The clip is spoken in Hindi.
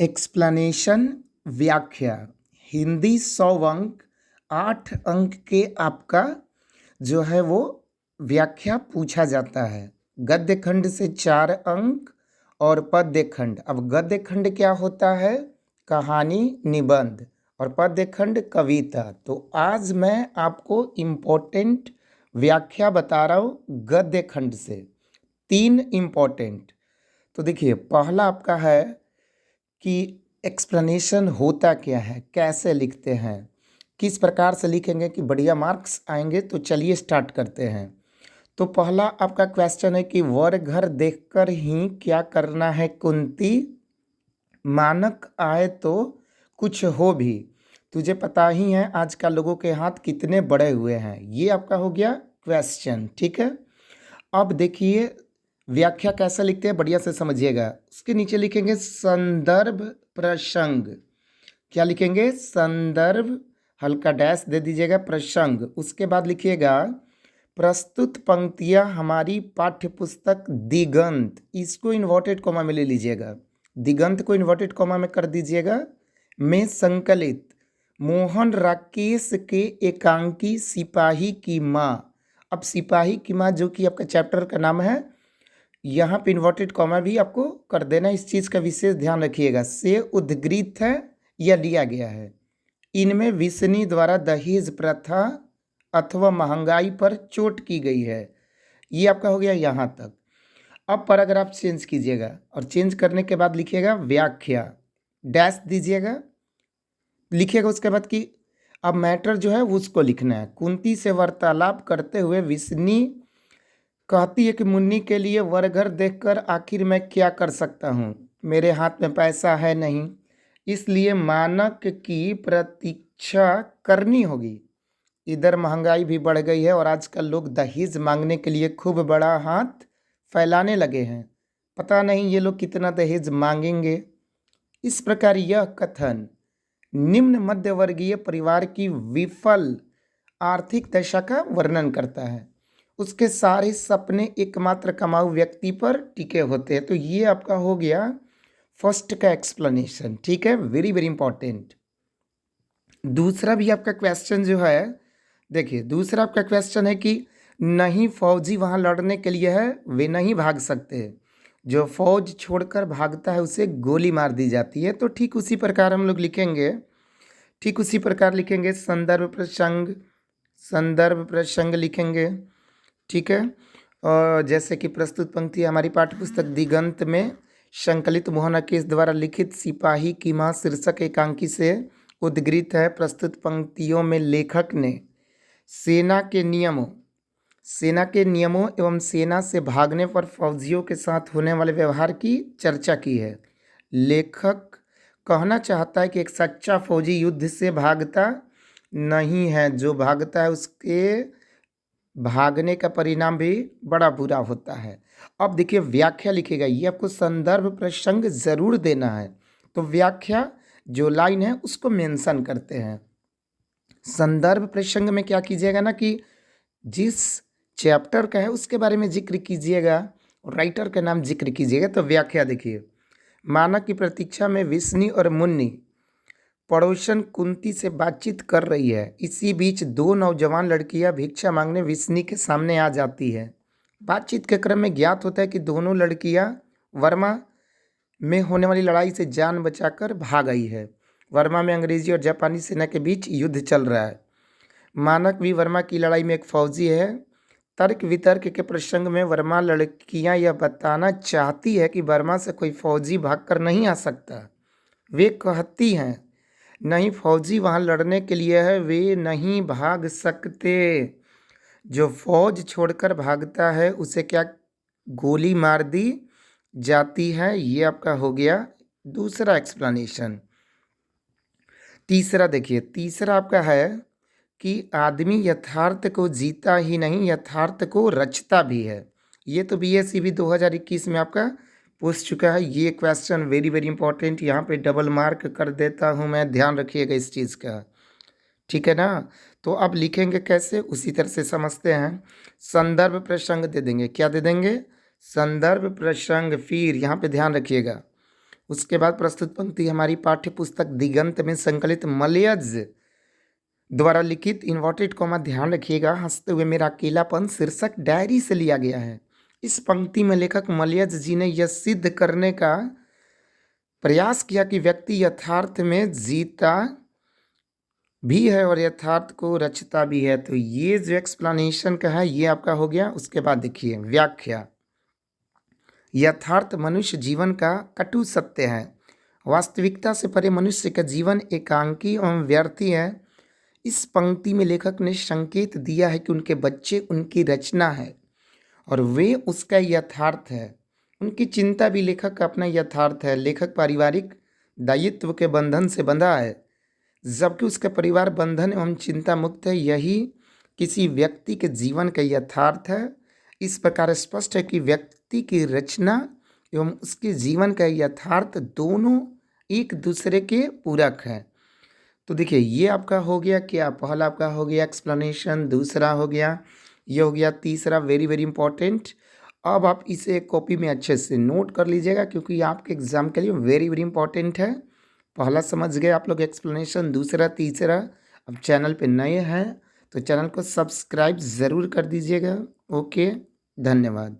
एक्सप्लेनेशन व्याख्या हिंदी 100 अंक 8 अंक के आपका जो है वो व्याख्या पूछा जाता है। गद्य खंड से 4 अंक और पद्य खंड। अब गद्य खंड क्या होता है? कहानी निबंध और पद्य खंड कविता। तो आज मैं आपको इम्पोर्टेंट व्याख्या बता रहा हूँ गद्य खंड से, 3 इम्पोर्टेंट। तो देखिए, पहला आपका है कि एक्सप्लेनेशन होता क्या है, कैसे लिखते हैं, किस प्रकार से लिखेंगे कि बढ़िया मार्क्स आएंगे। तो चलिए स्टार्ट करते हैं। तो पहला आपका क्वेश्चन है कि वर घर देखकर ही क्या करना है कुंती, मानक आए तो कुछ हो भी। तुझे पता ही है आजकल लोगों के हाथ कितने बड़े हुए हैं। ये आपका हो गया क्वेश्चन, ठीक है। अब देखिए व्याख्या कैसे लिखते हैं, बढ़िया से समझिएगा। उसके नीचे लिखेंगे संदर्भ प्रसंग। क्या लिखेंगे? संदर्भ, हल्का डैश दे दीजिएगा, प्रसंग। उसके बाद लिखिएगा प्रस्तुत पंक्तियां हमारी पाठ्य पुस्तक दिगंत। इसको इन्वर्टेड कॉमा में ले लीजिएगा, दिगंत को इन्वर्टेड कॉमा में कर दीजिएगा, में संकलित मोहन राकेश के एकांकी सिपाही की माँ। अब सिपाही की माँ जो कि आपका चैप्टर का नाम है, यहाँ पे इन्वर्टेड कॉमा भी आपको कर देना। इस चीज़ का विशेष ध्यान रखिएगा। से उद्गृत है या लिया गया है। इनमें विष्णु द्वारा दहेज प्रथा अथवा महंगाई पर चोट की गई है। ये आपका हो गया यहाँ तक। अब पैराग्राफ चेंज कीजिएगा और चेंज करने के बाद लिखिएगा व्याख्या, डैश दीजिएगा, लिखिएगा उसके बाद कि अब मैटर जो है उसको लिखना है। कुंती से वार्तालाप करते हुए विष्णु कहती है कि मुन्नी के लिए वरघर देखकर आखिर मैं क्या कर सकता हूँ, मेरे हाथ में पैसा है नहीं, इसलिए मानक की प्रतीक्षा करनी होगी। इधर महंगाई भी बढ़ गई है और आजकल लोग दहेज मांगने के लिए खूब बड़ा हाथ फैलाने लगे हैं। पता नहीं ये लोग कितना दहेज मांगेंगे। इस प्रकार यह कथन निम्न मध्यवर्गीय परिवार की विफल आर्थिक दशा का वर्णन करता है। उसके सारे सपने एकमात्र कमाऊ व्यक्ति पर टिके होते हैं। तो ये आपका हो गया फर्स्ट का एक्सप्लेनेशन, ठीक है, वेरी वेरी इंपॉर्टेंट। दूसरा भी आपका क्वेश्चन जो है, देखिए दूसरा आपका क्वेश्चन है कि नहीं फौजी वहाँ लड़ने के लिए है, वे नहीं भाग सकते, जो फौज छोड़कर भागता है उसे गोली मार दी जाती है। तो ठीक उसी प्रकार हम लोग लिखेंगे, ठीक उसी प्रकार लिखेंगे संदर्भ प्रसंग लिखेंगे, ठीक है। और जैसे कि प्रस्तुत पंक्ति हमारी पाठ्यपुस्तक दिगंत में संकलित मोहन राकेश द्वारा लिखित सिपाही की माँ शीर्षक एकांकी से उद्गृत है। प्रस्तुत पंक्तियों में लेखक ने सेना के नियमों एवं सेना से भागने पर फौजियों के साथ होने वाले व्यवहार की चर्चा की है। लेखक कहना चाहता है कि एक सच्चा फौजी युद्ध से भागता नहीं है, जो भागता है उसके भागने का परिणाम भी बड़ा बुरा होता है। अब देखिए व्याख्या लिखेगा, ये आपको संदर्भ प्रसंग जरूर देना है। तो व्याख्या जो लाइन है उसको मेंशन करते हैं। संदर्भ प्रसंग में क्या कीजिएगा ना कि जिस चैप्टर का है उसके बारे में जिक्र कीजिएगा और राइटर का नाम जिक्र कीजिएगा। तो व्याख्या देखिए, मानक की प्रतीक्षा में विष्णु और मुन्नी पड़ोसन कुंती से बातचीत कर रही है। इसी बीच 2 नौजवान लड़कियां भिक्षा मांगने विष्णु के सामने आ जाती है। बातचीत के क्रम में ज्ञात होता है कि दोनों लड़कियां वर्मा में होने वाली लड़ाई से जान बचाकर भाग आई है। वर्मा में अंग्रेजी और जापानी सेना के बीच युद्ध चल रहा है। मानक भी वर्मा की लड़ाई में एक फौजी है। तर्क वितर्क के प्रसंग में वर्मा लड़कियां यह बताना चाहती है कि वर्मा से कोई फौजी भागकर नहीं आ सकता। वे कहती हैं नहीं, फौजी वहाँ लड़ने के लिए है, वे नहीं भाग सकते। जो फौज छोड़कर भागता है उसे क्या गोली मार दी जाती है। ये आपका हो गया दूसरा एक्सप्लेनेशन। तीसरा देखिए, तीसरा आपका है कि आदमी यथार्थ को जीता ही नहीं, यथार्थ को रचता भी है। ये तो BSc 2021 में आपका पूछ चुका है। ये क्वेश्चन वेरी वेरी इंपॉर्टेंट, यहाँ पे डबल मार्क कर देता हूँ मैं, ध्यान रखिएगा इस चीज़ का, ठीक है ना। तो अब लिखेंगे कैसे, उसी तरह से समझते हैं। संदर्भ प्रसंग दे देंगे, क्या दे देंगे? संदर्भ प्रसंग। फिर यहाँ पे ध्यान रखिएगा, उसके बाद प्रस्तुत पंक्ति हमारी पाठ्य पुस्तक दिगंत में संकलित मलयज द्वारा लिखित इन्वर्टेड कॉमा, ध्यान रखिएगा, हंसते हुए मेरा अकेलापन शीर्षक डायरी से लिया गया है। इस पंक्ति में लेखक मलयज जी ने यह सिद्ध करने का प्रयास किया कि व्यक्ति यथार्थ में जीता भी है और यथार्थ को रचता भी है। तो ये जो एक्सप्लेनेशन का है ये आपका हो गया। उसके बाद देखिए व्याख्या। यथार्थ मनुष्य जीवन का कटु सत्य है। वास्तविकता से परे मनुष्य का जीवन एकांकी एवं व्यर्थी है। इस पंक्ति में लेखक ने संकेत दिया है कि उनके बच्चे उनकी रचना है और वे उसका यथार्थ है। उनकी चिंता भी लेखक का अपना यथार्थ है। लेखक पारिवारिक दायित्व के बंधन से बंधा है जबकि उसका परिवार बंधन एवं चिंता मुक्त है। यही किसी व्यक्ति के जीवन का यथार्थ है। इस प्रकार स्पष्ट है कि व्यक्ति की रचना एवं उसके जीवन का यथार्थ दोनों एक दूसरे के पूरक हैं। तो देखिए ये आपका हो गया क्या, पहला आपका हो गया एक्सप्लेनेशन, दूसरा हो गया ये हो गया, तीसरा वेरी वेरी इंपॉर्टेंट। अब आप इसे कॉपी में अच्छे से नोट कर लीजिएगा क्योंकि ये आपके एग्जाम के लिए वेरी वेरी इंपॉर्टेंट है। पहला समझ गए आप लोग एक्सप्लेनेशन, दूसरा तीसरा। अब चैनल पे नए हैं तो चैनल को सब्सक्राइब ज़रूर कर दीजिएगा। ओके, धन्यवाद।